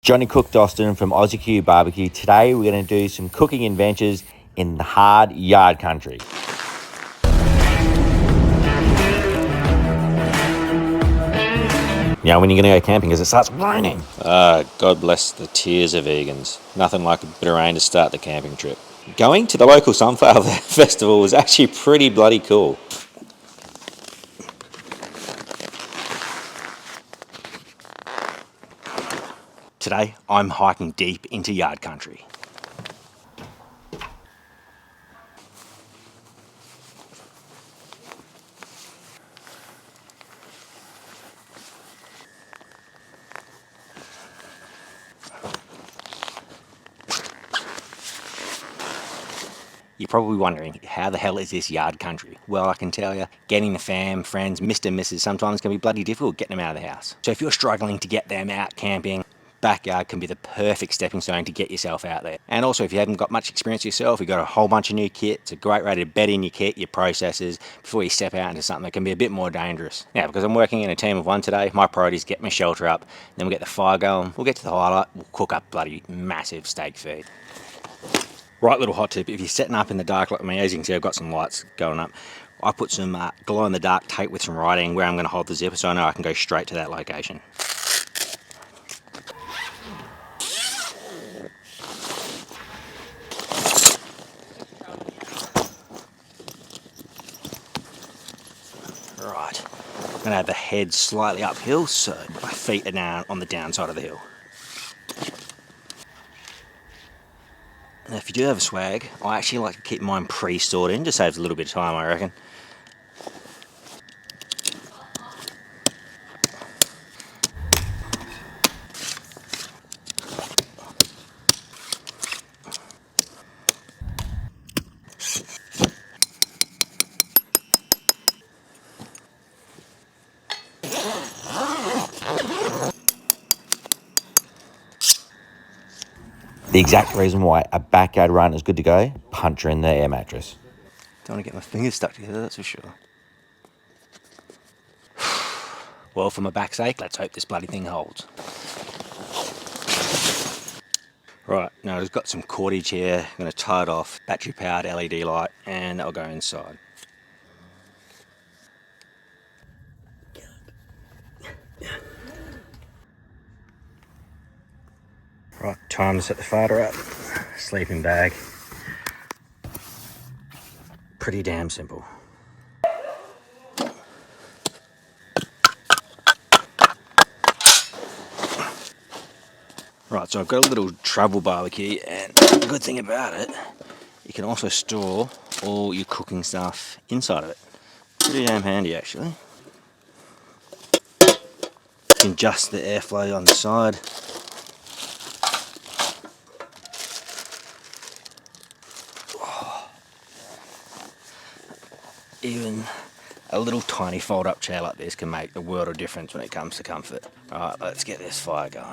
Johnny Cook Doston from AussieQ Barbecue. Today we're going to do some cooking adventures in the hard yard country. Now when you're going to go camping because it starts raining. God bless the tears of vegans. Nothing like a bit of rain to start the camping trip. Going to the local sunflower festival was actually pretty bloody cool. Today, I'm hiking deep into yard country. You're probably wondering, how the hell is this yard country? Well, I can tell you, getting the fam, friends, Mr. and Mrs. sometimes can be bloody difficult getting them out of the house. So if you're struggling to get them out camping, backyard can be the perfect stepping stone to get yourself out there. And also, if you haven't got much experience yourself, you've got a whole bunch of new kit, it's a great way to bed in your kit, your processes, before you step out into something that can be a bit more dangerous. Now, because I'm working in a team of one today, my priority is get my shelter up, then we'll get the fire going, we'll get to the highlight, we'll cook up bloody massive steak feed. Right little hot tip, if you're setting up in the dark like me, as you can see I've got some lights going up, I put some glow in the dark tape with some writing where I'm going to hold the zipper so I know I can go straight to that location. Right, I'm going to have the head slightly uphill so my feet are down on the downside of the hill. Now, if you do have a swag, I actually like to keep mine pre-stored in, just saves a little bit of time, I reckon. The exact reason why a backyard run is good to go, puncher in the air mattress. Don't want to get my fingers stuck together, that's for sure. Well, for my back's sake, let's hope this bloody thing holds. Right, now I've got some cordage here, I'm going to tie it off, battery powered LED light, and that'll go inside. Right, time to set the farter up. Sleeping bag. Pretty damn simple. Right, so I've got a little travel barbecue, and the good thing about it, you can also store all your cooking stuff inside of it. Pretty damn handy, actually. You can adjust the airflow on the side. Even a little tiny fold-up chair like this can make a world of difference when it comes to comfort. Alright, let's get this fire going.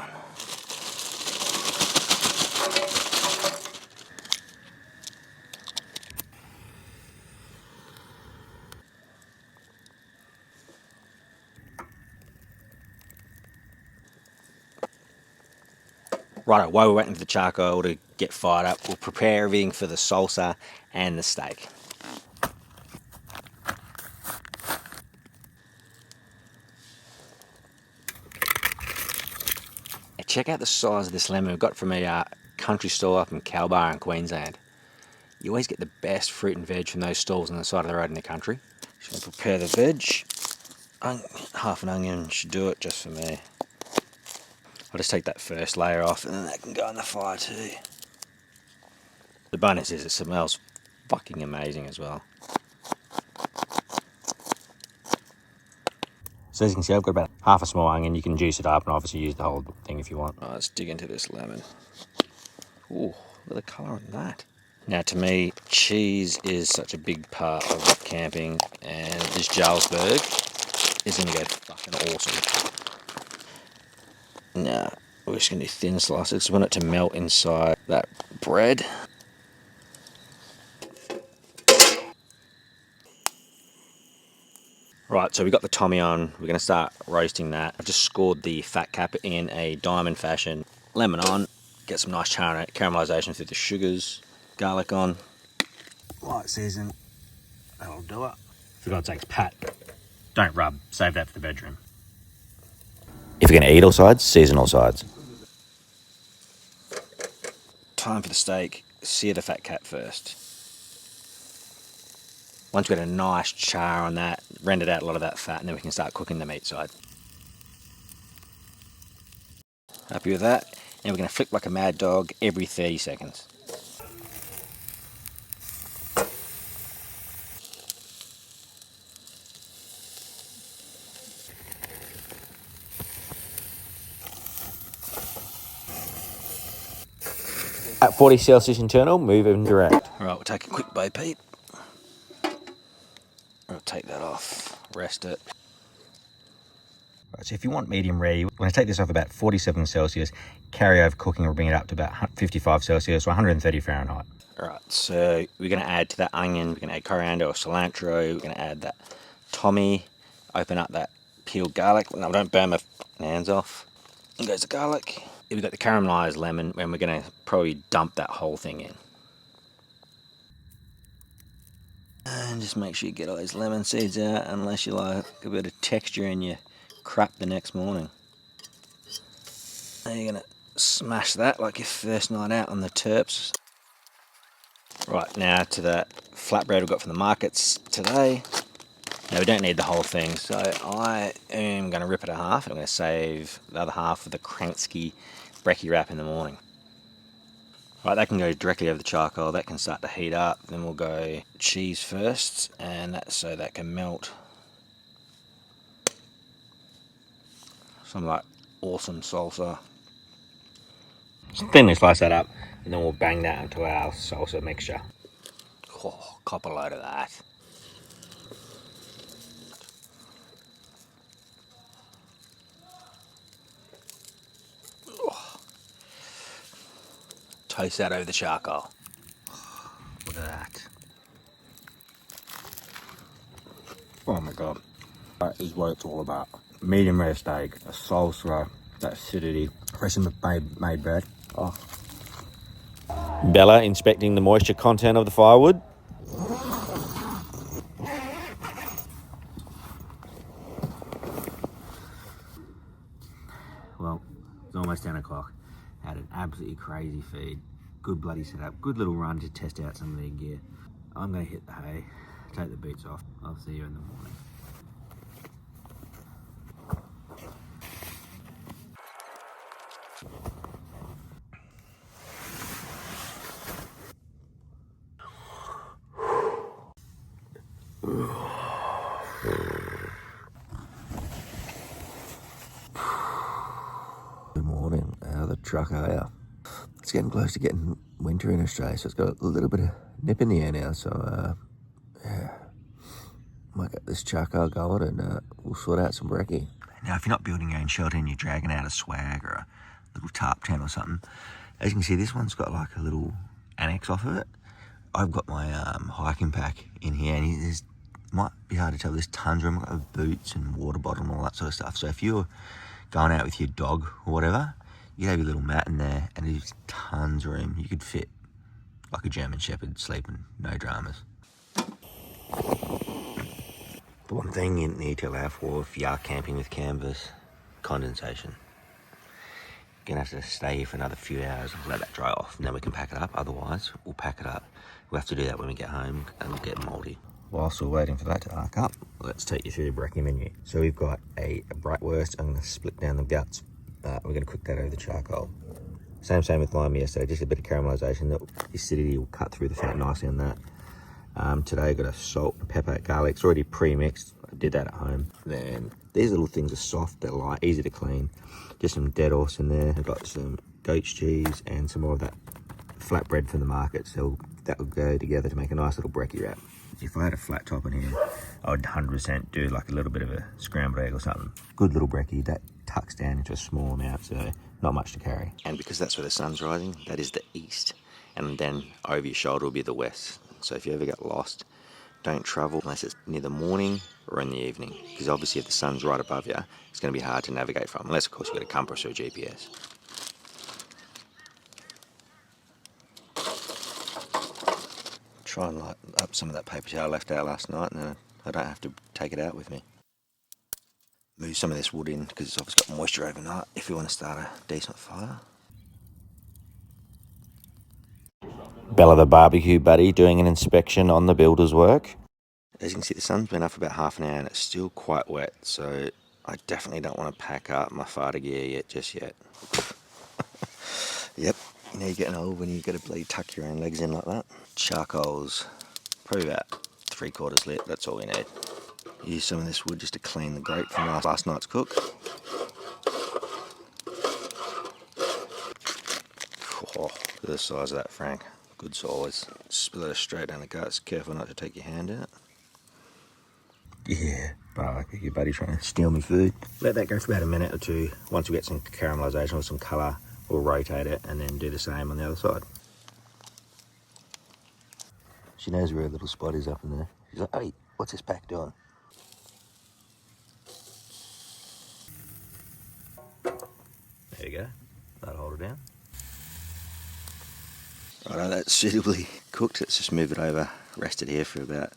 Righto, while we're waiting for the charcoal to get fired up, we'll prepare everything for the salsa and the steak. Check out the size of this lemon we got from a country store up in Calbar in Queensland. You always get the best fruit and veg from those stalls on the side of the road in the country. Just going to prepare the veg. Half an onion should do it just for me. I'll just take that first layer off and then that can go in the fire too. The bonus is it smells fucking amazing as well. So as you can see, I've got about half a small onion. You can juice it up and obviously use the whole thing if you want. Right, let's dig into this lemon. Ooh, look at the colour on that. Now to me, cheese is such a big part of camping, and this Jarlsberg is going to go fucking awesome. Now, we're just going to do thin slices. We want it to melt inside that bread. Right, so we got the Tommy on. We're going to start roasting that. I've just scored the fat cap in a diamond fashion. lemon on, get some nice caramelisation through the sugars, garlic on, light season, that'll do it. For God's sakes, Pat, don't rub, save that for the bedroom. If you're going to eat all sides, season all sides. Time for the steak, sear the fat cat first. Once we've got a nice char on that, rendered out a lot of that fat, and then we can start cooking the meat side. Happy with that? And we're going to flick like a mad dog every 30 seconds. At 40 Celsius internal, move in direct. All right, we'll take a quick Bo Peep. I'll take that off, rest it. Right, so if you want medium rare, you want to take this off about 47 Celsius, carry over cooking, or bring it up to about 55 Celsius or 130 Fahrenheit. All right, so we're going to add to that onion, we're going to add coriander or cilantro, we're going to add that Tommy, open up that peeled garlic. No, don't burn my hands off. In goes the garlic. We've got the caramelised lemon, and we're going to probably dump that whole thing in. And just make sure you get all those lemon seeds out, unless you like a bit of texture in your crap the next morning. Now you're going to smash that like your first night out on the terps. Right, now to that flatbread we got from the markets today. Now we don't need the whole thing, so I am going to rip it in half, and I'm going to save the other half for the Kransky brekky wrap in the morning. Right, that can go directly over the charcoal, that can start to heat up. Then we'll go cheese first, and that, so that can melt. Some like awesome salsa. Just thinly slice that up, and then we'll bang that into our salsa mixture. Oh, cop a load of that. Oh. Toast that over the charcoal. Look at that. Oh my god. That is what it's all about. Medium rare steak, a salsa, that acidity, freshly made bread. Oh. Bella inspecting the moisture content of the firewood. Well, it's almost 10 o'clock. Had an absolutely crazy feed. Good bloody setup. Good little run to test out some of their gear. I'm going to hit the hay, take the boots off. I'll see you in the morning. Good morning. How the truck are you? It's getting close to getting winter in Australia, so it's got a little bit of nip in the air now. So, yeah, might get this charcoal going, and we'll sort out some brekky. Now, if you're not building your own shelter and you're dragging out a swag or a little tarp tent or something, as you can see, this one's got like a little annex off of it. I've got my hiking pack in here, and there's, might be hard to tell, there's tons of room. I've got boots and water bottle and all that sort of stuff. So if you're going out with your dog or whatever, you have your little mat in there, and there's tons of room. You could fit like a German Shepherd sleeping, no dramas. The one thing you need to allow for if you are camping with canvas, condensation. You're gonna have to stay here for another few hours and let that dry off, and then we can pack it up. Otherwise, we'll pack it up. We'll have to do that when we get home, and it'll get mouldy. Whilst we're waiting for that to arc up, let's take you through the brekky menu. So we've got a Bratwurst. I'm gonna split down the guts. We're gonna cook that over the charcoal. Same with lime yesterday, just a bit of caramelisation. The acidity will cut through the fat nicely on that. Today I got a salt and pepper, garlic. It's already pre-mixed. I did that at home. Then these little things are soft, they're light, easy to clean. Just some dead horse in there. I've got some goat's cheese and some more of that flatbread from the market. So that will go together to make a nice little brekky wrap. If I had a flat top in here, I would 100% do like a little bit of a scrambled egg or something. Good little brekky that tucks down into a small amount, so not much to carry. And because that's where the sun's rising, that is the east. And then over your shoulder will be the west. So if you ever get lost, don't travel unless it's near the morning or in the evening. Because obviously if the sun's right above you, it's going to be hard to navigate from. Unless, of course, you've got a compass or a GPS. Try and light up some of that paper towel I left out last night, and then I don't have to take it out with me. Move some of this wood in because it's obviously got moisture overnight if you want to start a decent fire. Bella the BBQ Buddy doing an inspection on the builder's work. As you can see, the sun's been up for about half an hour and it's still quite wet, so I definitely don't want to pack up my fighter gear yet, just yet. Yep, you know you're getting old when you got to bleed tuck your own legs in like that. Charcoal's probably about 3/4 lit, that's all we need. Use some of this wood just to clean the grate from last night's cook. Oh, look at the size of that, Frank. Good size. Spill it straight down the guts. Careful not to take your hand in it. Yeah, BBQ Buddy trying to steal me food. Let that go for about a minute or two. Once we get some caramelisation or some colour, we'll rotate it and then do the same on the other side. She knows where her little spot is up in there. She's like, hey, what's this pack doing? There you go. That'll hold it down. Righto, that's suitably cooked. Let's just move it over, rest it here for about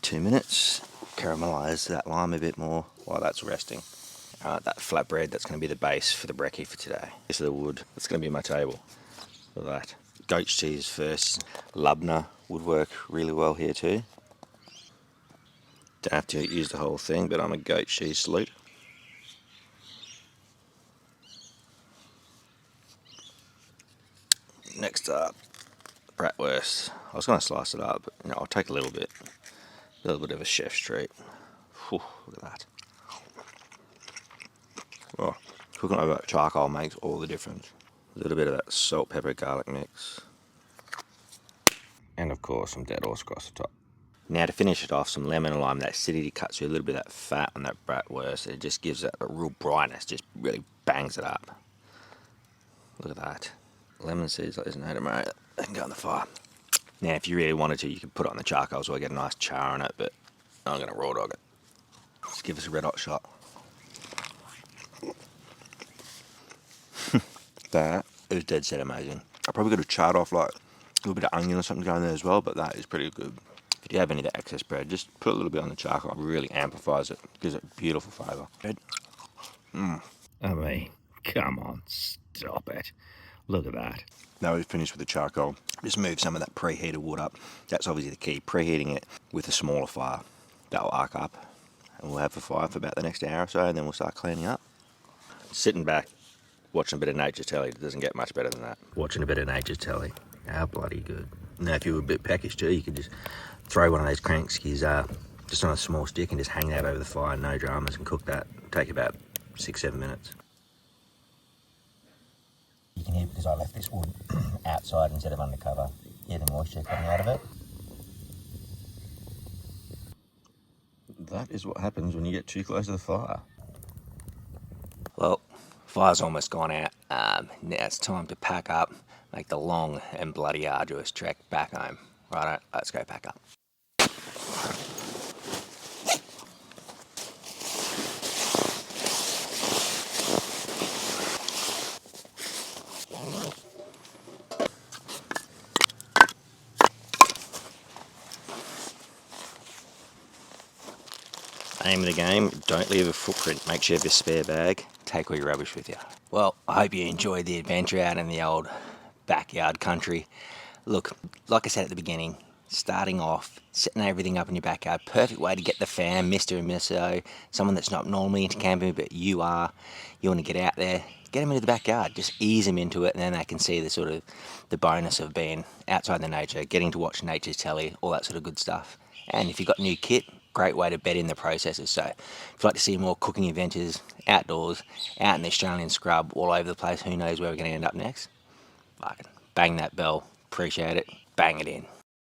2 minutes. Caramelise that lime a bit more while that's resting. That flatbread, that's going to be the base for the brekkie for today. This is the wood, that's going to be my table. Look at that. Goat cheese first. Lubna would work really well here too. Don't have to use the whole thing, but I'm a goat cheese salute. Next up, Bratwurst. I was going to slice it up, but I'll take a little bit of a chef's treat. Whew, look at that. Oh, cooking over charcoal makes all the difference. A little bit of that salt, pepper, garlic mix. And of course, some dead horse across the top. Now to finish it off, some lemon and lime. That acidity cuts through a little bit of that fat on that bratwurst. It just gives it a real brightness, just really bangs it up. Look at that. Lemon seeds like there's no tomorrow. They can go on the fire. Now if you really wanted to, you could put it on the charcoal so I get a nice char on it, but I'm going to raw dog it. Let's give us a red hot shot. That is dead set amazing. I probably could have charred off like a little bit of onion or something going there as well, but that is pretty good. If you have any of the excess bread, just put a little bit on the charcoal. It really amplifies it. Gives it beautiful flavour. I mean, come on, stop it. Look at that. Now we've finished with the charcoal. Just move some of that preheated wood up. That's obviously the key. Preheating it with a smaller fire. That'll arc up. And we'll have the fire for about the next hour or so, and then we'll start cleaning up. Sitting back, watching a bit of nature's telly. It doesn't get much better than that. Watching a bit of nature's telly. How bloody good. Now if you were a bit peckish too, you could just throw one of those crank skis just on a small stick and just hang that over the fire, no dramas, and cook that. Take about 6-7 minutes. You can hear, because I left this wood outside instead of undercover, hear the moisture coming out of it. That is what happens when you get too close to the fire. Well, fire's almost gone out. Now it's time to pack up, make the long and bloody arduous trek back home. Righto, let's go pack up. Aim of the game, don't leave a footprint. Make sure you have your spare bag. Take all your rubbish with you. Well, I hope you enjoyed the adventure out in the old backyard country. Look, like I said at the beginning, starting off, setting everything up in your backyard, perfect way to get the fam, Mr. and Mrs. someone that's not normally into camping, but you are. You want to get out there, get them into the backyard, just ease them into it, and then they can see the sort of the bonus of being outside in the nature, getting to watch nature's telly, all that sort of good stuff. And if you've got new kit, great way to bed in the processes. So if you'd like to see more cooking adventures outdoors, out in the Australian scrub, all over the place, who knows where we're going to end up next, fucking bang that bell, appreciate it, bang it in.